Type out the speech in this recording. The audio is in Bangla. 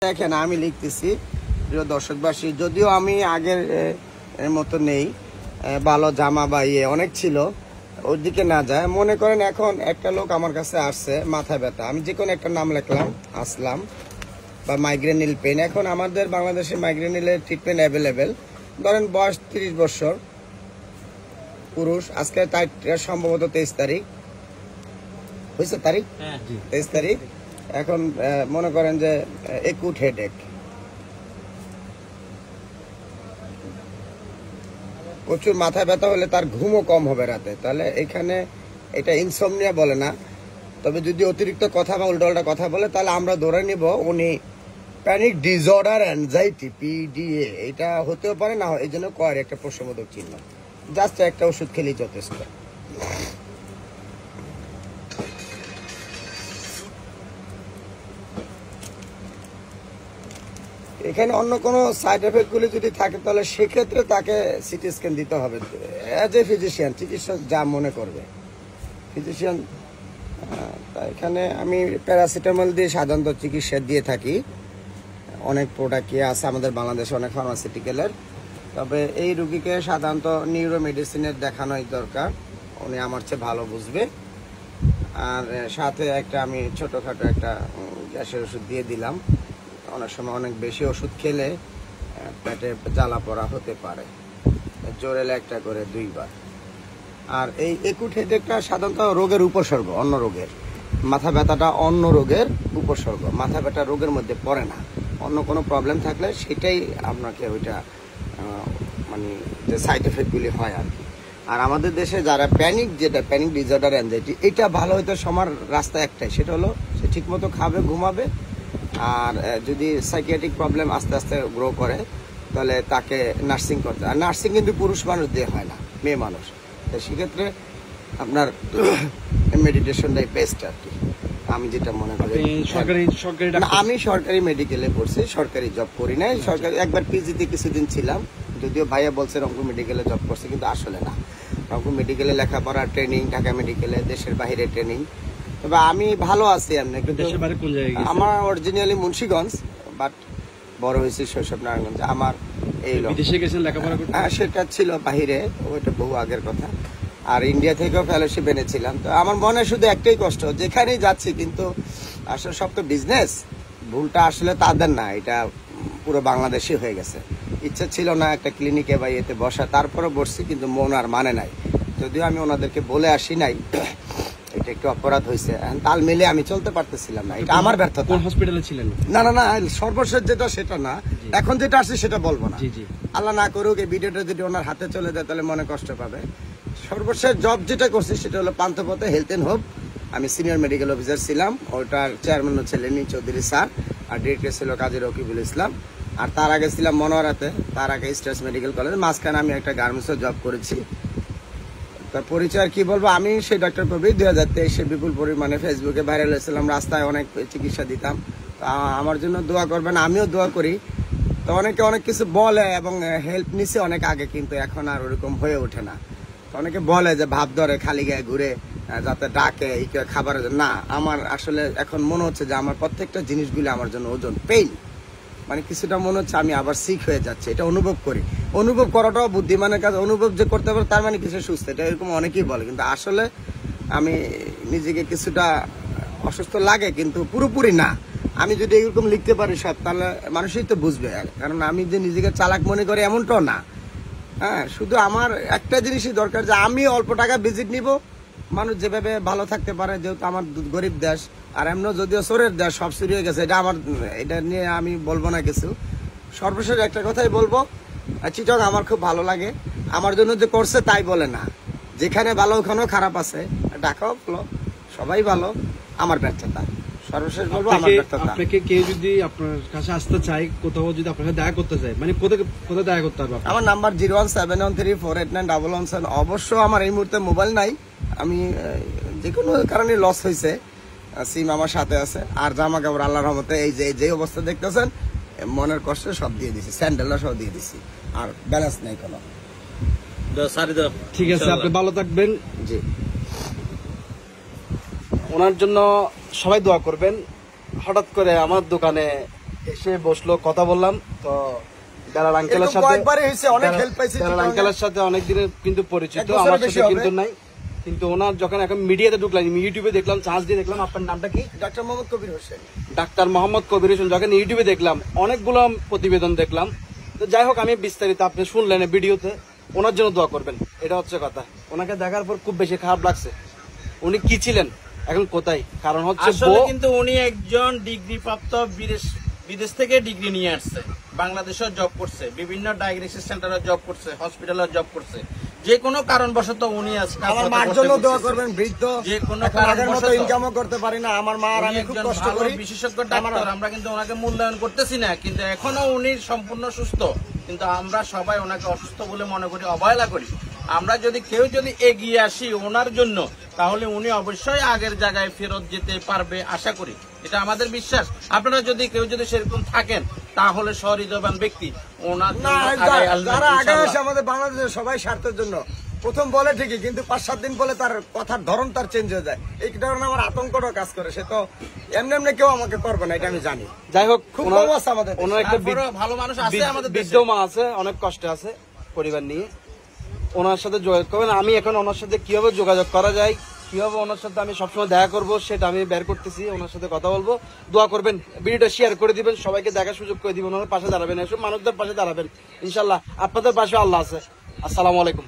দেখেন আমি লিখতেছি প্রিয় দর্শকবাসী, যদিও আমি আগের মতো নেই, ভালো জামা বা অনেক ছিল, ওর দিকে না যায়। মনে করেন এখন একটা লোক আমার কাছে আসছে মাথা ব্যথা, আমি যে কোনো একটা নাম লিখলাম আসলাম, বা মাইগ্রেনিল পেন। এখন আমাদের বাংলাদেশে মাইগ্রেনিলের ট্রিটমেন্ট অ্যাভেলেবেল। ধরেন বয়স 30 বছর, পুরুষ, আজকে সম্ভবত 23 তারিখ হয়েছে, তারিখ 23 তারিখ। এখন মনে করেন যে একুট হেডেক, প্রচুর মাথা ব্যথা হলে তার ঘুমও কম হবে রাতে, তাহলে এখানে এটা ইনসমনিয়া বলে না, তবে যদি অতিরিক্ত কথা বা উল্টোপাল্টা কথা বলে তাহলে আমরা ধরে নিব উনি প্যানিক ডিসঅর্ডার অ্যাংজাইটি পিডিএ, এটা হতেও পারে না, এই জন্য কয়ের একটা প্রশ্নবোধক চিহ্ন। জাস্ট একটা ওষুধ খেলেই যথেষ্ট। এখানে অন্য কোনো সাইড এফেক্টগুলি যদি থাকে তাহলে সেক্ষেত্রে তাকে সিটি স্ক্যান দিতে হবে অ্যাজ এ ফিজিশিয়ান, চিকিৎসক যা মনে করবে ফিজিশিয়ান। এখানে আমি প্যারাসিটামল দিয়ে সাধারণত চিকিৎসা দিয়ে থাকি। অনেক প্রোডাক্ট আছে আমাদের বাংলাদেশে, অনেক ফার্মাসিউটিক্যালের, তবে এই রুগীকে সাধারণত নিউরো মেডিসিনের দেখানোই দরকার, উনি আমার চেয়ে ভালো বুঝবে। আর সাথে একটা আমি ছোটোখাটো একটা গ্যাসের ওষুধ দিয়ে দিলাম। অনেক সময় অনেক বেশি ওষুধ খেলে পেটে জ্বালা পড়া হতে পারে, জোরেলে একটা করে 2 বার। আর এই একুট হেডেকটা সাধারণত রোগের উপসর্গ, অন্য রোগের। মাথা ব্যথাটা অন্য রোগের উপসর্গ, মাথা ব্যথা রোগের মধ্যে পড়ে না। অন্য কোনো প্রবলেম থাকলে সেটাই আপনাকে ওইটা মানে যে সাইড এফেক্টগুলি হয় আর কি। আর আমাদের দেশে যারা প্যানিক ডিসঅর্ডার অ্যাংজাইটি, এটা ভালো হইতে সবার রাস্তা একটাই, সেটা হলো সে ঠিকমতো খাবে, ঘুমাবে। আর যদি সাইকিয়াট্রিক প্রবলেম আস্তে আস্তে গ্রো করে তাহলে তাকে নার্সিং করতে, আর নার্সিং কিন্তু পুরুষ মানুষ দিয়ে হয় না, মেয়ে মানুষ। তো সেক্ষেত্রে আপনার মেডিটেশনটাই বেস্ট আর কি, আমি যেটা মনে করি। আমি সরকারি মেডিকেলে পড়ছি, সরকারি জব করি নাই। সরকারি একবার পিজিতে কিছুদিন ছিলাম, যদিও ভাইয়া বলছে রংপুর মেডিকেলে জব করছে, কিন্তু আসলে না। রংপুর মেডিকেলে লেখাপড়া ট্রেনিং, ঢাকা মেডিকেলে দেশের বাইরে ট্রেনিং। তবে আমি ভালো আছি এমনি, কিন্তু আমার অরিজিনালি মুন্সিগঞ্জ, বাট বড় হয়েছি শৈশব নারায়ণগঞ্জে। আমার এই সেটা ছিল বাহিরে, ওইটা বহু আগের কথা। আর ইন্ডিয়া থেকেও ফেলোশিপ এনেছিলাম। তো আমার মনে শুধু একটাই কষ্ট, যেখানেই যাচ্ছি কিন্তু আসলে সব তো বিজনেস, ভুলটা আসলে তাদের না, এটা পুরো বাংলাদেশই হয়ে গেছে। ইচ্ছা ছিল না একটা ক্লিনিকে বা ইয়েতে বসা, তারপরে বসছি, কিন্তু মন আর মানে নাই। যদিও আমি ওনাদেরকে বলে আসি নাই, এটা একটু অপরাধ হয়েছে, তাল মিলে আমি চলতে পারতেছিলাম না, এটা আমার ব্যর্থতা। কোন হসপিটালে ছিলেন? না না না, সর্বশেষ যেটা সেটা না, এখন যেটা আসছে সেটা বলবো না। আল্লাহ না করুক এই ভিডিওটা যদি ওনার হাতে চলে যায় তাহলে মনে কষ্ট পাবে। সর্বশেষ জব যেটা করছি সেটা হলো পান্থপথে হেলথ এন্ড হোপ, আমি সিনিয়র মেডিকেল অফিসার ছিলাম। ওটার চেয়ারম্যান হচ্ছে লেনি চৌধুরী স্যার, আর ডিরেক্টর ছিল কাজী রকিবুল ইসলাম। আর তার আগে ছিলাম মনোয়ারাতে, তার আগে স্টার্স মেডিকেল কলেজ, মাঝখানে আমি একটা গার্মেন্টসে জব করেছি। তার পরিচয় কি বলবো, আমি সেই ডক্টর কবির 2023-এ বিপুল পরিমাণে ফেসবুকে ভাইরাল হয়েছিলাম, রাস্তায় অনেক চিকিৎসা দিতাম। আমার জন্য দোয়া করবেন, আমিও দোয়া করি। তো অনেকে অনেক কিছু বলে এবং হেল্প নিছে অনেক আগে, কিন্তু এখন আর ওরকম হয়ে ওঠে না। অনেকে বলে যে ভাব ধরে খালি গায়ে ঘুরে, যাতে ডাকে খাবারের জন্য। না, আমার আসলে এখন মনে হচ্ছে যে আমার প্রত্যেকটা জিনিসগুলি আমার জন্য ওজন, পেইন, মানে কিছুটা মনে হচ্ছে আমি আবার সিক হয়ে যাচ্ছে, এটা অনুভব করি। অনুভব করাটাও বুদ্ধিমানের কাজ, অনুভব যে করতে পারে তার মানে কিছু সুস্থ, এটা এরকম অনেকেই বলে, কিন্তু আসলে আমি নিজেকে কিছুটা অসুস্থ লাগে, কিন্তু পুরোপুরি না। আমি যদি এরকম লিখতে পারি সব, তাহলে মানুষই তো বুঝবে, কারণ আমি যে নিজেকে চালাক মনে করি এমনটাও না। হ্যাঁ, শুধু আমার একটা জিনিসই দরকার, যে আমি অল্প টাকা ভিজিট নিব, মানুষ যেভাবে ভালো থাকতে পারে, যেহেতু আমার গরিব দেশ, আর এমন যদিও চোরের দেশ, সব চুরি হয়ে গেছে, এটা নিয়ে আমি বলবো না কিছু। সর্বশেষ একটা কথাই বলবো, চিটং আমার খুব ভালো লাগে, আমার জন্য যে করছে তাই বলে না, যেখানে ভালো ওখানেও খারাপ আছে, ঢাকাও ভালো, সবাই ভালো, আমার ব্যর্থতা। সর্বশেষ বলবো আমার ব্যর্থতা। আপনাকে কেউ যদি আপনার কাছে আসতে চায়, কোথাও যদি আপনাকে দেখা করতে চায়, মানে কোথায় দেখা করতে হবে? আমার নাম্বার 01713489117। অবশ্য আমার এই মুহূর্তে মোবাইল নাই, আমি যে কোনো কারণে লস হয়েছে, সিম আমার সাথে আছে। আর জামা কাপড় আল্লাহর রহমতে এই যে অবস্থা দেখতেছেন, মনের কষ্টে সব দিয়ে দিছি, স্যান্ডেলটা সব দিয়ে দিছি, আর ব্যালেন্স নেই কোনো। ঠিক আছে, আপনি ভালো থাকবেন। জি, ওনার জন্য সবাই দোয়া করবেন। হঠাৎ করে আমার দোকানে এসে বসলো, কথা বললাম। তো বেলাল আঙ্কেলের এরকম সাথে কয়েকবারই হয়েছে, অনেক হেল্প পাইছি। বেলাল আঙ্কেলের সাথে অনেক দিনের কিন্তু পরিচিত, এক বছরের আমার বেশি সাথে হবে। কিন্তু নাই। কিন্তু ওনার যখন এখন মিডিয়াতে ঢুকলাম, ইউটিউবে দেখলাম, চান্স দিয়ে দেখলাম, আপনার নামটা কি? ডাক্তার মোহাম্মদ কবির হোসেন। ডাক্তার মোহাম্মদ কবির হোসেন। যখন ইউটিউবে দেখলাম, অনেকগুলো প্রতিবেদন দেখলাম। তো যাই হোক, আমি বিস্তারিত আপনি শুনলেন ভিডিওতে, ওনার জন্য দোয়া করবেন, এটা হচ্ছে কথা। ওনাকে দেখার পর খুব বেশি খারাপ লাগছে। উনি কি ছিলেন, এখন কোথায়? কারণ হচ্ছে আসলে কিন্তু উনি একজন ডিগ্রি প্রাপ্ত, বিদেশ থেকে ডিগ্রি নিয়ে আসছে, বাংলাদেশেও জব করছে, বিভিন্ন ডায়াগনস্টিক সেন্টারে জব করছে, হসপিটালে জব করছে। যে কোনো কারণবশত উনি আজকে আমার আপনাদের মার করতে জন্য দোয়া বসেছে। করবেন, বৃদ্ধ, যে কোনো এখন আগের মতো কারণবশত ইনকামও করতে পারি না। আমার মা আর উনি আমি খুব একজন কষ্ট ভালো করি। বিশেষজ্ঞ ডাক্তার, আমরা কিন্তু ওনাকে মূল্যায়ন করতেছি না, কিন্তু এখনো উনি সম্পূর্ণ সুস্থ, কিন্তু আমরা সবাই ওনাকে অসুস্থ বলে মনে করি, অবহেলা করি। আমরা যদি কেউ যদি এগিয়ে আসি ওনার জন্য, তাহলে উনি অবশ্যই আগের জায়গায় ফেরত যেতে পারবে, আশা করি, এটা আমাদের বিশ্বাস। আপনারা যদি কেউ যদি সেরকম থাকেন, তাহলে সহৃদয়বান ব্যক্তি ওনার না, জন্য আগায় আসবেন, যারা আগে ইনশাআল্লাহ। আসে আমাদের বাংলাদেশের সবাই স্বার্থের জন্য। প্রথম বলে ঠিকই, কিন্তু 5-7 দিন বলে তার কথার ধরন তার চেঞ্জ হয়ে যায়। এই কারণে আমার আতঙ্কটাও কাজ করে। সে তো এমনি এমনি কেউ আমাকে করবে না, এটা আমি জানি। যাই হোক, খুব ওনার- কম আছে আমাদের দেশে। ওনার একটা তারপরেও ভালো মানুষ আছে আমাদের দেশে। বৃদ্ধ মা আছে, অনেক কষ্টে আছে পরিবার নিয়ে। ওনার সাথে যোগাযোগ করবেন। আমি এখন ওনার সাথে কিভাবে যোগাযোগ করা যায়, কিভাবে ওনার সাথে আমি সবসময় দেখা করব, সেটা আমি বের করতেছি। ওনার সাথে কথা বলবো, দোয়া করবেন, ভিডিওটা শেয়ার করে দিবেন, সবাইকে দেখার সুযোগ করে দিবেন, ওনার পাশে দাঁড়াবেন, এসব মানুষদের পাশে দাঁড়াবেন। ইনশাল্লাহ আপনাদের পাশে আল্লাহ আছে। আসসালামু আলাইকুম।